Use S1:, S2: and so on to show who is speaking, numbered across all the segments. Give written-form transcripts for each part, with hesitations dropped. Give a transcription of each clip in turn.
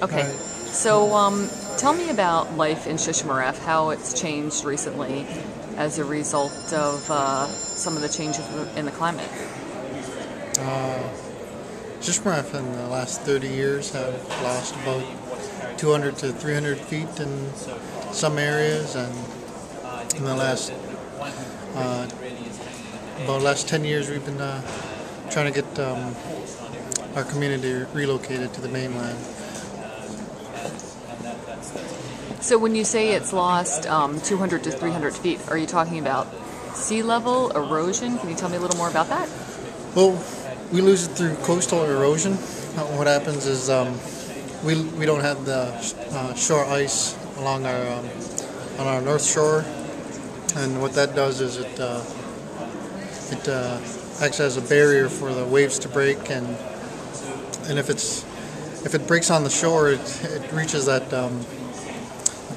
S1: Okay.
S2: Right.
S1: So tell me about life in Shishmaref, how it's changed recently as a result of some of the changes in the climate.
S2: Shishmaref in the last 30 years have lost about 200 to 300 feet in some areas, and in the last about last 10 years we've been trying to get our community relocated to the mainland.
S1: So when you say it's lost 200 to 300 feet, are you talking about sea level, erosion? Can you tell me a little more about that?
S2: Well, we lose it through coastal erosion. What happens is we don't have the shore ice along our on our north shore, and what that does is it acts as a barrier for the waves to break, and if it breaks on the shore, it reaches that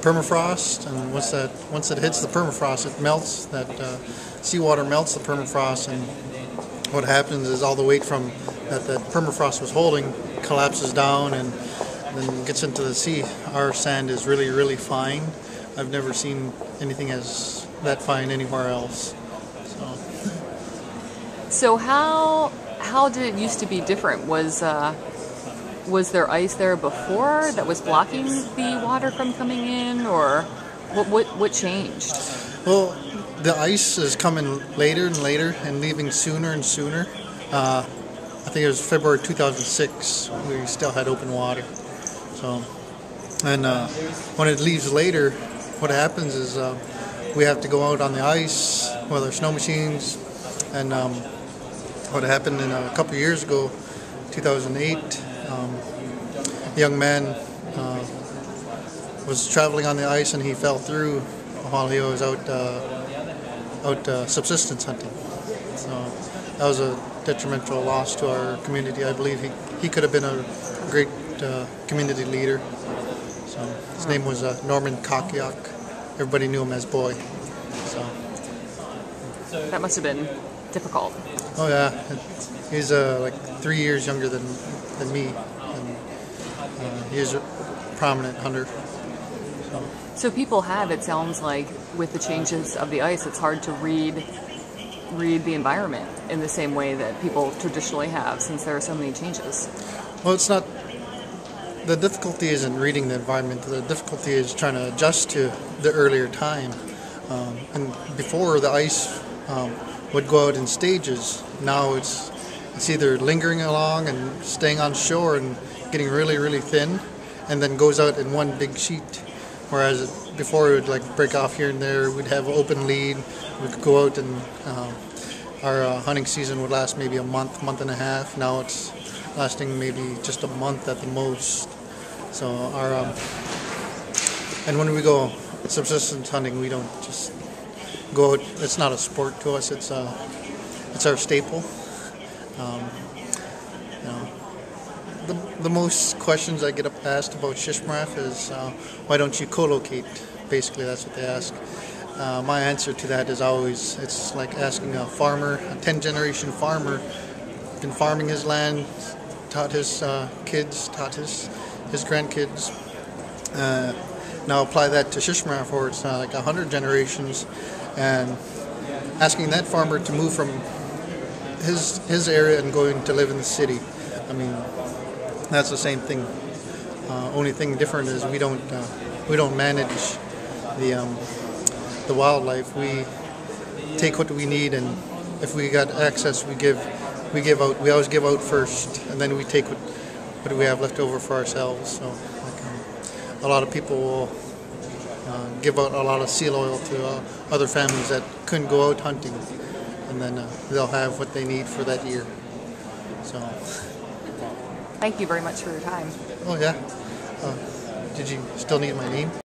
S2: permafrost, and once it hits the permafrost, it melts. That seawater melts the permafrost, and what happens is all the weight from that permafrost was holding collapses down and then gets into the sea. Our sand is really, really fine. I've never seen anything as that fine anywhere else.
S1: So how did it used to be different? Was there ice there before that was blocking the water from coming in, or what changed?
S2: Well, the ice is coming later and later and leaving sooner and sooner. I think it was February 2006 we still had open water. So, and when it leaves later, what happens is we have to go out on the ice with our snow machines. And what happened a couple of years ago, 2008, a young man was traveling on the ice and he fell through while he was out subsistence hunting. So that was a detrimental loss to our community. I believe he could have been a great community leader. So his name was Nurnberger. Everybody knew him as Boy. So
S1: that must have been difficult.
S2: Oh yeah, he's like 3 years younger than me, and he's a prominent hunter.
S1: So people have, it sounds like, with the changes of the ice, it's hard to read the environment in the same way that people traditionally have, since there are so many changes.
S2: Well, it's not. The difficulty isn't reading the environment. The difficulty is trying to adjust to the earlier time. And before, the ice would go out in stages. Now it's either lingering along and staying on shore and getting really, really thin, and then goes out in one big sheet. Whereas before it would like break off here and there. We'd have open lead. We could go out and our hunting season would last maybe a month and a half. Now it's lasting maybe just a month at the most. So and when we go subsistence hunting, we don't just go out. It's not a sport to us. It's our staple. The most questions I get asked about Shishmaref is why don't you co-locate? Basically, that's what they ask. My answer to that is always, it's like asking a farmer, a 10-generation farmer, been farming his land, taught his kids, taught his grandkids. Now apply that to Shishmaref, where it's like 100 generations, and asking that farmer to move from his area and going to live in the city. I mean, that's the same thing. Only thing different is we don't manage the wildlife. We take what we need, and if we got access, we give out. We always give out first, and then we take what we have left over for ourselves. So, like, a lot of people will give out a lot of seal oil to other families that couldn't go out hunting, and then they'll have what they need for that year. So.
S1: Thank you very much for your time.
S2: Oh yeah. Did you still need my name?